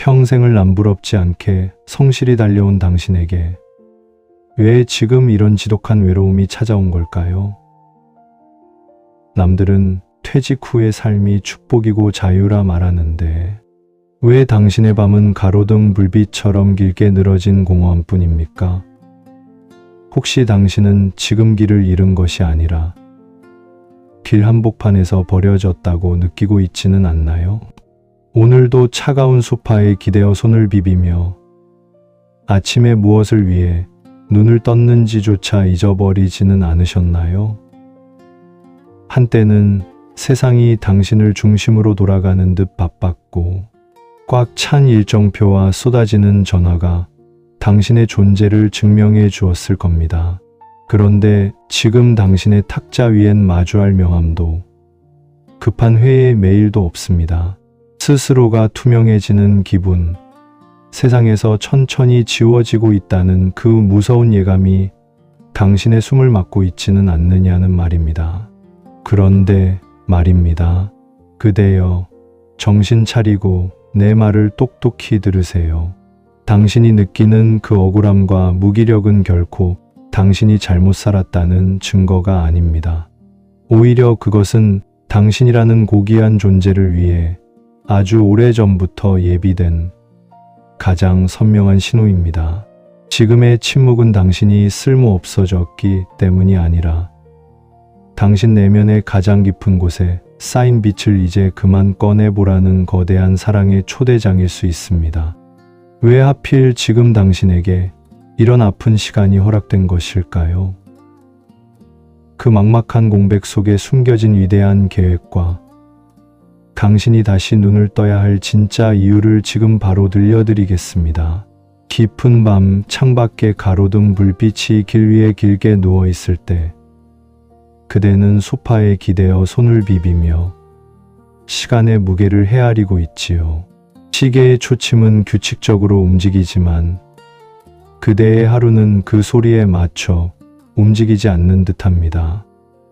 평생을 남부럽지 않게 성실히 달려온 당신에게 왜 지금 이런 지독한 외로움이 찾아온 걸까요? 남들은 퇴직 후의 삶이 축복이고 자유라 말하는데 왜 당신의 밤은 가로등 불빛처럼 길게 늘어진 공허함뿐입니까? 혹시 당신은 지금 길을 잃은 것이 아니라 길 한복판에서 버려졌다고 느끼고 있지는 않나요? 오늘도 차가운 소파에 기대어 손을 비비며 아침에 무엇을 위해 눈을 떴는지조차 잊어버리지는 않으셨나요? 한때는 세상이 당신을 중심으로 돌아가는 듯 바빴고 꽉 찬 일정표와 쏟아지는 전화가 당신의 존재를 증명해 주었을 겁니다. 그런데 지금 당신의 탁자 위엔 마주할 명함도 급한 회의 메일도 없습니다. 스스로가 투명해지는 기분, 세상에서 천천히 지워지고 있다는 그 무서운 예감이 당신의 숨을 막고 있지는 않느냐는 말입니다. 그런데 말입니다. 그대여, 정신 차리고 내 말을 똑똑히 들으세요. 당신이 느끼는 그 억울함과 무기력은 결코 당신이 잘못 살았다는 증거가 아닙니다. 오히려 그것은 당신이라는 고귀한 존재를 위해 아주 오래전부터 예비된 가장 선명한 신호입니다. 지금의 침묵은 당신이 쓸모없어졌기 때문이 아니라 당신 내면의 가장 깊은 곳에 쌓인 빛을 이제 그만 꺼내보라는 거대한 사랑의 초대장일 수 있습니다. 왜 하필 지금 당신에게 이런 아픈 시간이 허락된 것일까요? 그 막막한 공백 속에 숨겨진 위대한 계획과 당신이 다시 눈을 떠야 할 진짜 이유를 지금 바로 들려드리겠습니다. 깊은 밤 창밖에 가로등 불빛이 길 위에 길게 누워 있을 때 그대는 소파에 기대어 손을 비비며 시간의 무게를 헤아리고 있지요. 시계의 초침은 규칙적으로 움직이지만 그대의 하루는 그 소리에 맞춰 움직이지 않는 듯합니다.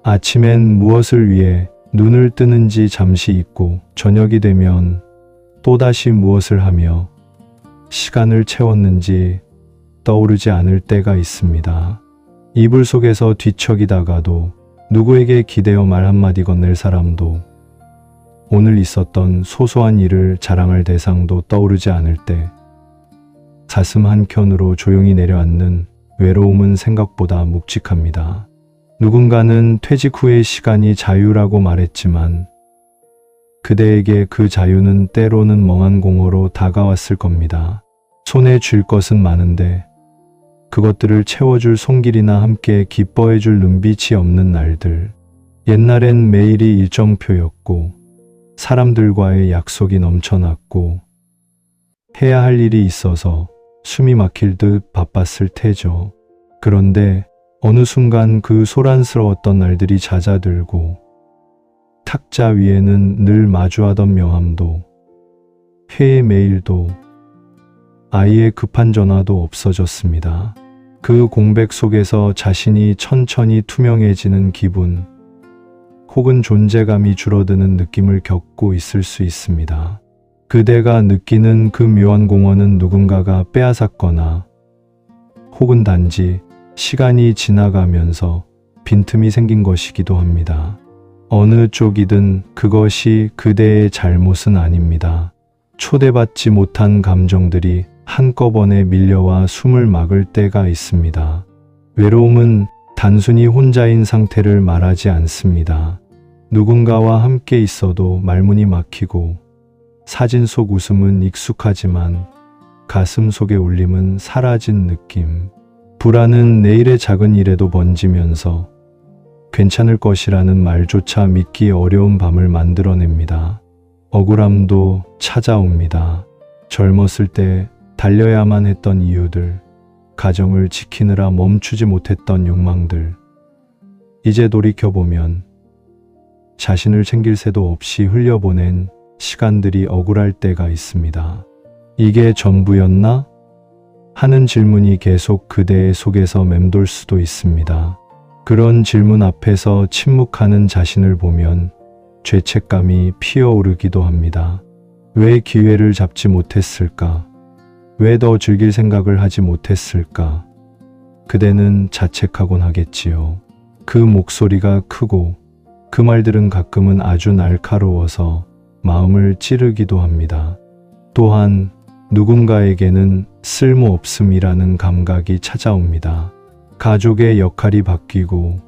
아침엔 무엇을 위해 눈을 뜨는지 잠시 잊고 저녁이 되면 또다시 무엇을 하며 시간을 채웠는지 떠오르지 않을 때가 있습니다. 이불 속에서 뒤척이다가도 누구에게 기대어 말 한마디 건넬 사람도 오늘 있었던 소소한 일을 자랑할 대상도 떠오르지 않을 때 가슴 한켠으로 조용히 내려앉는 외로움은 생각보다 묵직합니다. 누군가는 퇴직 후의 시간이 자유라고 말했지만 그대에게 그 자유는 때로는 멍한 공허로 다가왔을 겁니다. 손에 쥘 것은 많은데 그것들을 채워줄 손길이나 함께 기뻐해줄 눈빛이 없는 날들. 옛날엔 매일이 일정표였고 사람들과의 약속이 넘쳐났고 해야 할 일이 있어서 숨이 막힐 듯 바빴을 테죠. 그런데 어느 순간 그 소란스러웠던 날들이 잦아들고 탁자 위에는 늘 마주하던 명함도 회의 메일도 아이의 급한 전화도 없어졌습니다. 그 공백 속에서 자신이 천천히 투명해지는 기분 혹은 존재감이 줄어드는 느낌을 겪고 있을 수 있습니다. 그대가 느끼는 그 묘한 공허는 누군가가 빼앗았거나 혹은 단지 시간이 지나가면서 빈틈이 생긴 것이기도 합니다. 어느 쪽이든 그것이 그대의 잘못은 아닙니다. 초대받지 못한 감정들이 한꺼번에 밀려와 숨을 막을 때가 있습니다. 외로움은 단순히 혼자인 상태를 말하지 않습니다. 누군가와 함께 있어도 말문이 막히고 사진 속 웃음은 익숙하지만 가슴 속의 울림은 사라진 느낌. 불안은 내일의 작은 일에도 번지면서 괜찮을 것이라는 말조차 믿기 어려운 밤을 만들어냅니다. 억울함도 찾아옵니다. 젊었을 때 달려야만 했던 이유들, 가정을 지키느라 멈추지 못했던 욕망들. 이제 돌이켜보면 자신을 챙길 새도 없이 흘려보낸 시간들이 억울할 때가 있습니다. 이게 전부였나? 하는 질문이 계속 그대의 속에서 맴돌 수도 있습니다. 그런 질문 앞에서 침묵하는 자신을 보면 죄책감이 피어오르기도 합니다. 왜 기회를 잡지 못했을까? 왜 더 즐길 생각을 하지 못했을까? 그대는 자책하곤 하겠지요. 그 목소리가 크고 그 말들은 가끔은 아주 날카로워서 마음을 찌르기도 합니다. 또한 누군가에게는 쓸모없음이라는 감각이 찾아옵니다. 가족의 역할이 바뀌고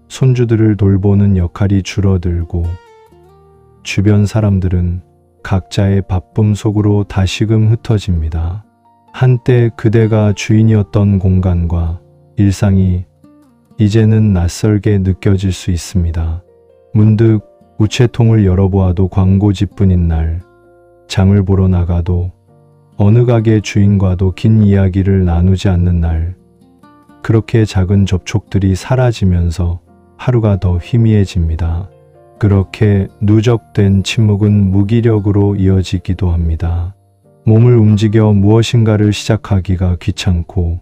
손주들을 돌보는 역할이 줄어들고 주변 사람들은 각자의 바쁨 속으로 다시금 흩어집니다. 한때 그대가 주인이었던 공간과 일상이 이제는 낯설게 느껴질 수 있습니다. 문득 우체통을 열어보아도 광고지뿐인 날, 장을 보러 나가도 어느 가게 주인과도 긴 이야기를 나누지 않는 날, 그렇게 작은 접촉들이 사라지면서 하루가 더 희미해집니다. 그렇게 누적된 침묵은 무기력으로 이어지기도 합니다. 몸을 움직여 무엇인가를 시작하기가 귀찮고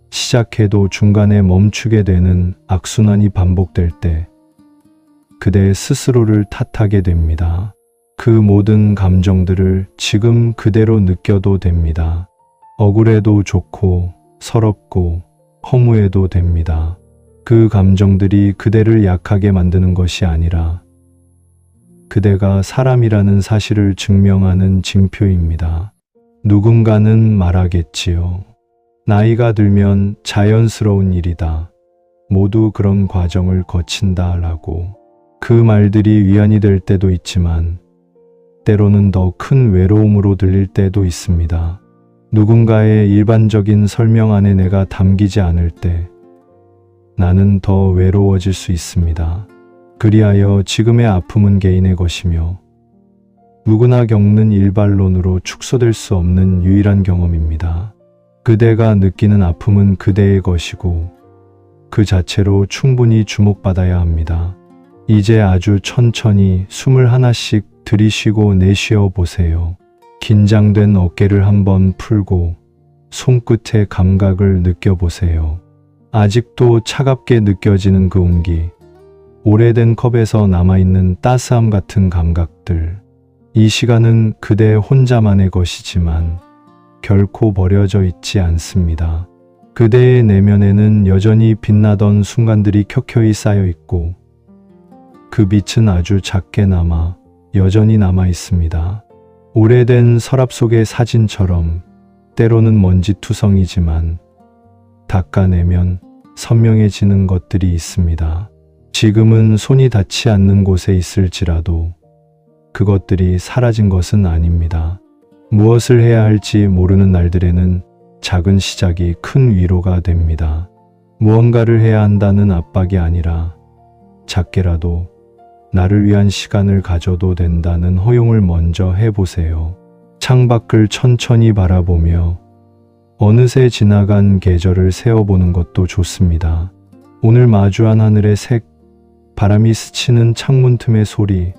시작해도 중간에 멈추게 되는 악순환이 반복될 때 그대 스스로를 탓하게 됩니다. 그 모든 감정들을 지금 그대로 느껴도 됩니다. 억울해도 좋고 서럽고 허무해도 됩니다. 그 감정들이 그대를 약하게 만드는 것이 아니라 그대가 사람이라는 사실을 증명하는 징표입니다. 누군가는 말하겠지요. 나이가 들면 자연스러운 일이다. 모두 그런 과정을 거친다 라고. 그 말들이 위안이 될 때도 있지만 때로는 더 큰 외로움으로 들릴 때도 있습니다. 누군가의 일반적인 설명 안에 내가 담기지 않을 때 나는 더 외로워질 수 있습니다. 그리하여 지금의 아픔은 개인의 것이며 누구나 겪는 일반론으로 축소될 수 없는 유일한 경험입니다. 그대가 느끼는 아픔은 그대의 것이고 그 자체로 충분히 주목받아야 합니다. 이제 아주 천천히 숨을 하나씩 들이쉬고 내쉬어 보세요. 긴장된 어깨를 한번 풀고 손끝의 감각을 느껴보세요. 아직도 차갑게 느껴지는 그 온기, 오래된 컵에서 남아있는 따스함 같은 감각들. 이 시간은 그대 혼자만의 것이지만 결코 버려져 있지 않습니다. 그대의 내면에는 여전히 빛나던 순간들이 켜켜이 쌓여 있고 그 빛은 아주 작게 남아 여전히 남아 있습니다. 오래된 서랍 속의 사진처럼 때로는 먼지투성이지만 닦아내면 선명해지는 것들이 있습니다. 지금은 손이 닿지 않는 곳에 있을지라도 그것들이 사라진 것은 아닙니다. 무엇을 해야 할지 모르는 날들에는 작은 시작이 큰 위로가 됩니다. 무언가를 해야 한다는 압박이 아니라 작게라도 나를 위한 시간을 가져도 된다는 허용을 먼저 해보세요. 창밖을 천천히 바라보며 어느새 지나간 계절을 세어보는 것도 좋습니다. 오늘 마주한 하늘의 색, 바람이 스치는 창문 틈의 소리,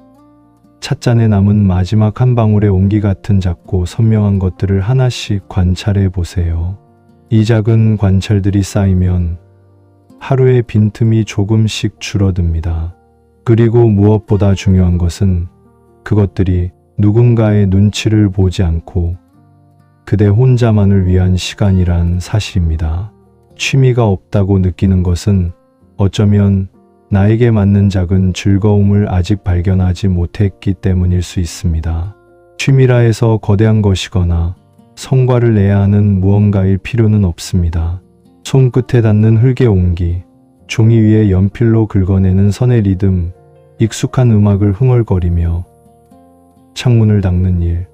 찻잔에 남은 마지막 한 방울의 온기 같은 작고 선명한 것들을 하나씩 관찰해 보세요. 이 작은 관찰들이 쌓이면 하루의 빈틈이 조금씩 줄어듭니다. 그리고 무엇보다 중요한 것은 그것들이 누군가의 눈치를 보지 않고 그대 혼자만을 위한 시간이란 사실입니다. 취미가 없다고 느끼는 것은 어쩌면 나에게 맞는 작은 즐거움을 아직 발견하지 못했기 때문일 수 있습니다. 취미라 해서 거대한 것이거나 성과를 내야 하는 무언가일 필요는 없습니다. 손끝에 닿는 흙의 온기, 종이 위에 연필로 긁어내는 선의 리듬, 익숙한 음악을 흥얼거리며 창문을 닦는 일,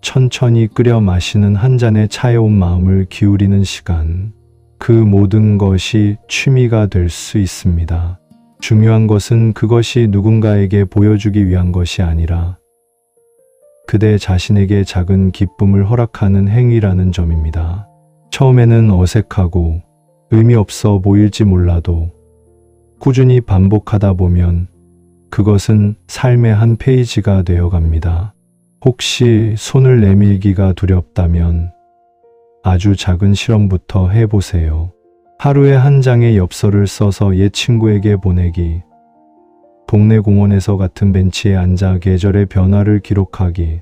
천천히 끓여 마시는 한 잔의 차에 온 마음을 기울이는 시간, 그 모든 것이 취미가 될 수 있습니다. 중요한 것은 그것이 누군가에게 보여주기 위한 것이 아니라 그대 자신에게 작은 기쁨을 허락하는 행위라는 점입니다. 처음에는 어색하고 의미 없어 보일지 몰라도 꾸준히 반복하다 보면 그것은 삶의 한 페이지가 되어갑니다. 혹시 손을 내밀기가 두렵다면 아주 작은 실험부터 해보세요. 하루에 한 장의 엽서를 써서 옛 친구에게 보내기, 동네 공원에서 같은 벤치에 앉아 계절의 변화를 기록하기,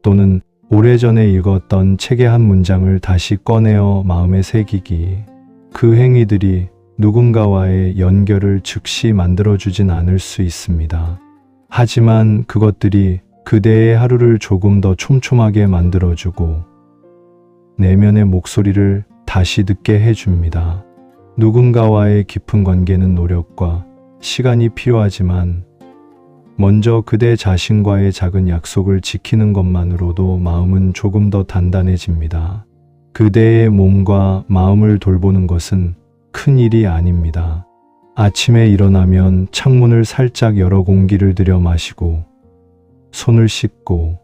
또는 오래전에 읽었던 책의 한 문장을 다시 꺼내어 마음에 새기기. 그 행위들이 누군가와의 연결을 즉시 만들어주진 않을 수 있습니다. 하지만 그것들이 그대의 하루를 조금 더 촘촘하게 만들어주고 내면의 목소리를 다시 듣게 해줍니다. 누군가와의 깊은 관계는 노력과 시간이 필요하지만 먼저 그대 자신과의 작은 약속을 지키는 것만으로도 마음은 조금 더 단단해집니다. 그대의 몸과 마음을 돌보는 것은 큰 일이 아닙니다. 아침에 일어나면 창문을 살짝 열어 공기를 들여 마시고 손을 씻고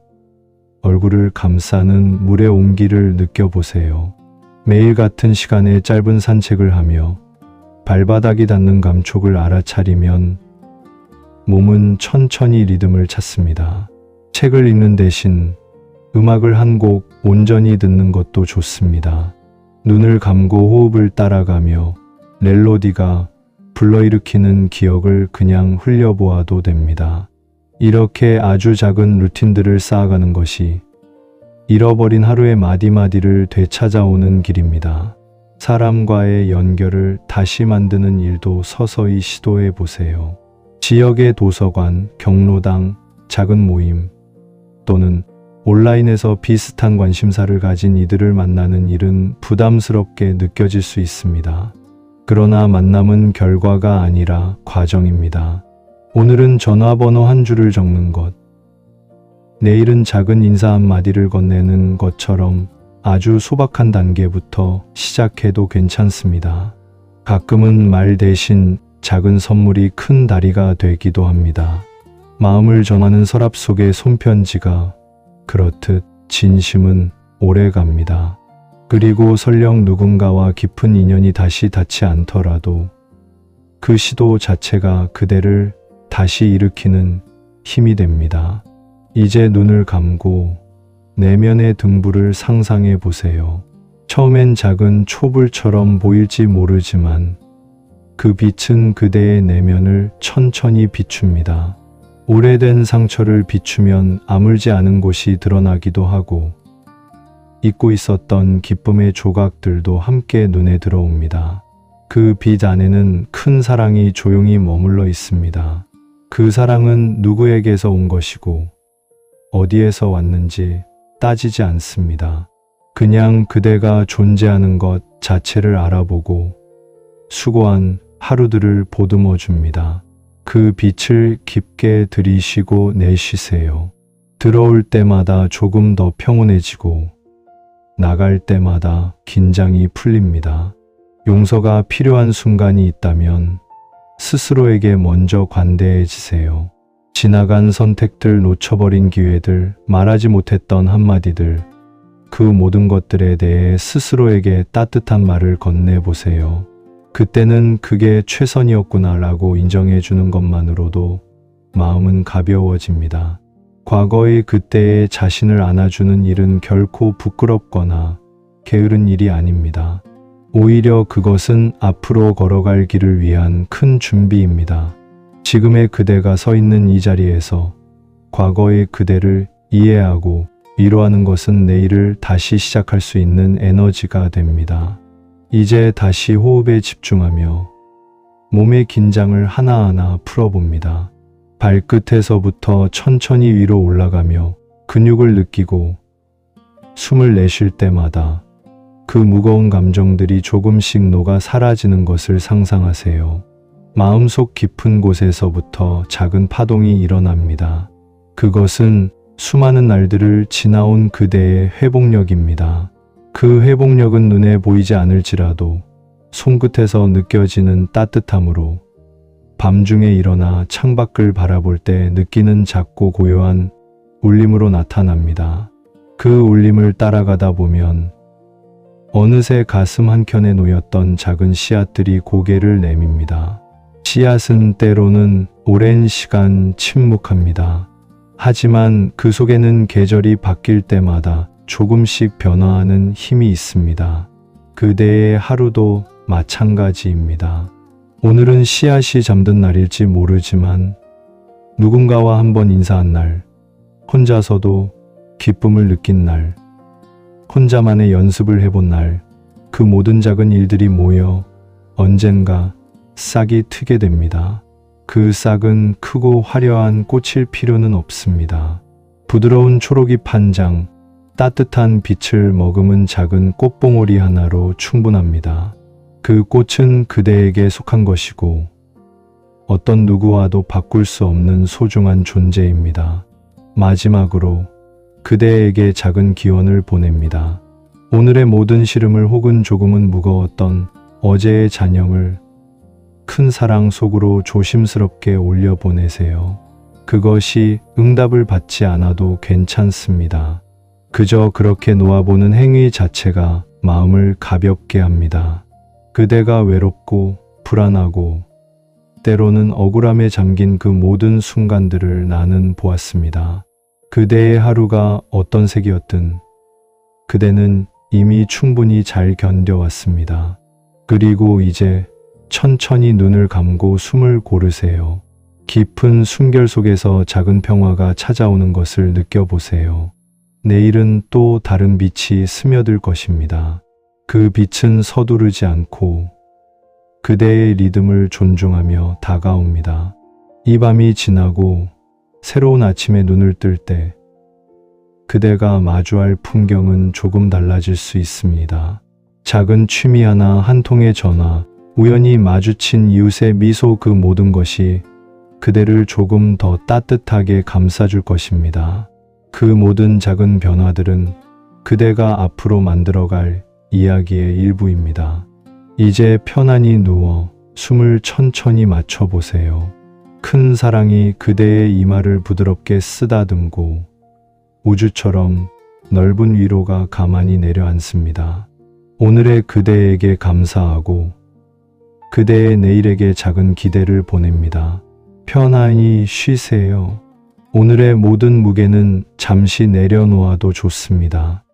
얼굴을 감싸는 물의 온기를 느껴보세요. 매일 같은 시간에 짧은 산책을 하며 발바닥이 닿는 감촉을 알아차리면 몸은 천천히 리듬을 찾습니다. 책을 읽는 대신 음악을 한 곡 온전히 듣는 것도 좋습니다. 눈을 감고 호흡을 따라가며 멜로디가 불러일으키는 기억을 그냥 흘려보아도 됩니다. 이렇게 아주 작은 루틴들을 쌓아가는 것이 잃어버린 하루의 마디마디를 되찾아오는 길입니다. 사람과의 연결을 다시 만드는 일도 서서히 시도해 보세요. 지역의 도서관, 경로당, 작은 모임 또는 온라인에서 비슷한 관심사를 가진 이들을 만나는 일은 부담스럽게 느껴질 수 있습니다. 그러나 만남은 결과가 아니라 과정입니다. 오늘은 전화번호 한 줄을 적는 것, 내일은 작은 인사 한마디를 건네는 것처럼 아주 소박한 단계부터 시작해도 괜찮습니다. 가끔은 말 대신 작은 선물이 큰 다리가 되기도 합니다. 마음을 전하는 서랍 속의 손편지가 그렇듯 진심은 오래 갑니다. 그리고 설령 누군가와 깊은 인연이 다시 닿지 않더라도 그 시도 자체가 그대를 다시 일으키는 힘이 됩니다. 이제 눈을 감고 내면의 등불을 상상해 보세요. 처음엔 작은 촛불처럼 보일지 모르지만 그 빛은 그대의 내면을 천천히 비춥니다. 오래된 상처를 비추면 아물지 않은 곳이 드러나기도 하고 잊고 있었던 기쁨의 조각들도 함께 눈에 들어옵니다. 그 빛 안에는 큰 사랑이 조용히 머물러 있습니다. 그 사랑은 누구에게서 온 것이고 어디에서 왔는지 따지지 않습니다. 그냥 그대가 존재하는 것 자체를 알아보고 수고한 하루들을 보듬어 줍니다. 그 빛을 깊게 들이쉬고 내쉬세요. 들어올 때마다 조금 더 평온해지고 나갈 때마다 긴장이 풀립니다. 용서가 필요한 순간이 있다면 스스로에게 먼저 관대해지세요. 지나간 선택들, 놓쳐버린 기회들, 말하지 못했던 한마디들, 그 모든 것들에 대해 스스로에게 따뜻한 말을 건네보세요. 그때는 그게 최선이었구나라고 인정해주는 것만으로도 마음은 가벼워집니다. 과거의 그때의 자신을 안아주는 일은 결코 부끄럽거나 게으른 일이 아닙니다. 오히려 그것은 앞으로 걸어갈 길을 위한 큰 준비입니다. 지금의 그대가 서 있는 이 자리에서 과거의 그대를 이해하고 위로하는 것은 내일을 다시 시작할 수 있는 에너지가 됩니다. 이제 다시 호흡에 집중하며 몸의 긴장을 하나하나 풀어봅니다. 발끝에서부터 천천히 위로 올라가며 근육을 느끼고 숨을 내쉴 때마다 그 무거운 감정들이 조금씩 녹아 사라지는 것을 상상하세요. 마음속 깊은 곳에서부터 작은 파동이 일어납니다. 그것은 수많은 날들을 지나온 그대의 회복력입니다. 그 회복력은 눈에 보이지 않을지라도 손끝에서 느껴지는 따뜻함으로 밤중에 일어나 창밖을 바라볼 때 느끼는 작고 고요한 울림으로 나타납니다. 그 울림을 따라가다 보면 어느새 가슴 한켠에 놓였던 작은 씨앗들이 고개를 내밉니다. 씨앗은 때로는 오랜 시간 침묵합니다. 하지만 그 속에는 계절이 바뀔 때마다 조금씩 변화하는 힘이 있습니다. 그대의 하루도 마찬가지입니다. 오늘은 씨앗이 잠든 날일지 모르지만 누군가와 한번 인사한 날, 혼자서도 기쁨을 느낀 날, 혼자만의 연습을 해본 날, 그 모든 작은 일들이 모여 언젠가 싹이 트게 됩니다. 그 싹은 크고 화려한 꽃일 필요는 없습니다. 부드러운 초록이 판장, 따뜻한 빛을 머금은 작은 꽃봉오리 하나로 충분합니다. 그 꽃은 그대에게 속한 것이고 어떤 누구와도 바꿀 수 없는 소중한 존재입니다. 마지막으로 그대에게 작은 기원을 보냅니다. 오늘의 모든 시름을 혹은 조금은 무거웠던 어제의 잔영을 큰 사랑 속으로 조심스럽게 올려보내세요. 그것이 응답을 받지 않아도 괜찮습니다. 그저 그렇게 놓아보는 행위 자체가 마음을 가볍게 합니다. 그대가 외롭고 불안하고 때로는 억울함에 잠긴 그 모든 순간들을 나는 보았습니다. 그대의 하루가 어떤 색이었든 그대는 이미 충분히 잘 견뎌왔습니다. 그리고 이제 천천히 눈을 감고 숨을 고르세요. 깊은 숨결 속에서 작은 평화가 찾아오는 것을 느껴보세요. 내일은 또 다른 빛이 스며들 것입니다. 그 빛은 서두르지 않고 그대의 리듬을 존중하며 다가옵니다. 이 밤이 지나고 새로운 아침에 눈을 뜰 때 그대가 마주할 풍경은 조금 달라질 수 있습니다. 작은 취미 하나, 한 통의 전화, 우연히 마주친 이웃의 미소, 그 모든 것이 그대를 조금 더 따뜻하게 감싸줄 것입니다. 그 모든 작은 변화들은 그대가 앞으로 만들어갈 이야기의 일부입니다. 이제 편안히 누워 숨을 천천히 맞춰보세요. 큰 사랑이 그대의 이마를 부드럽게 쓰다듬고 우주처럼 넓은 위로가 가만히 내려앉습니다. 오늘의 그대에게 감사하고 그대의 내일에게 작은 기대를 보냅니다. 편안히 쉬세요. 오늘의 모든 무게는 잠시 내려놓아도 좋습니다.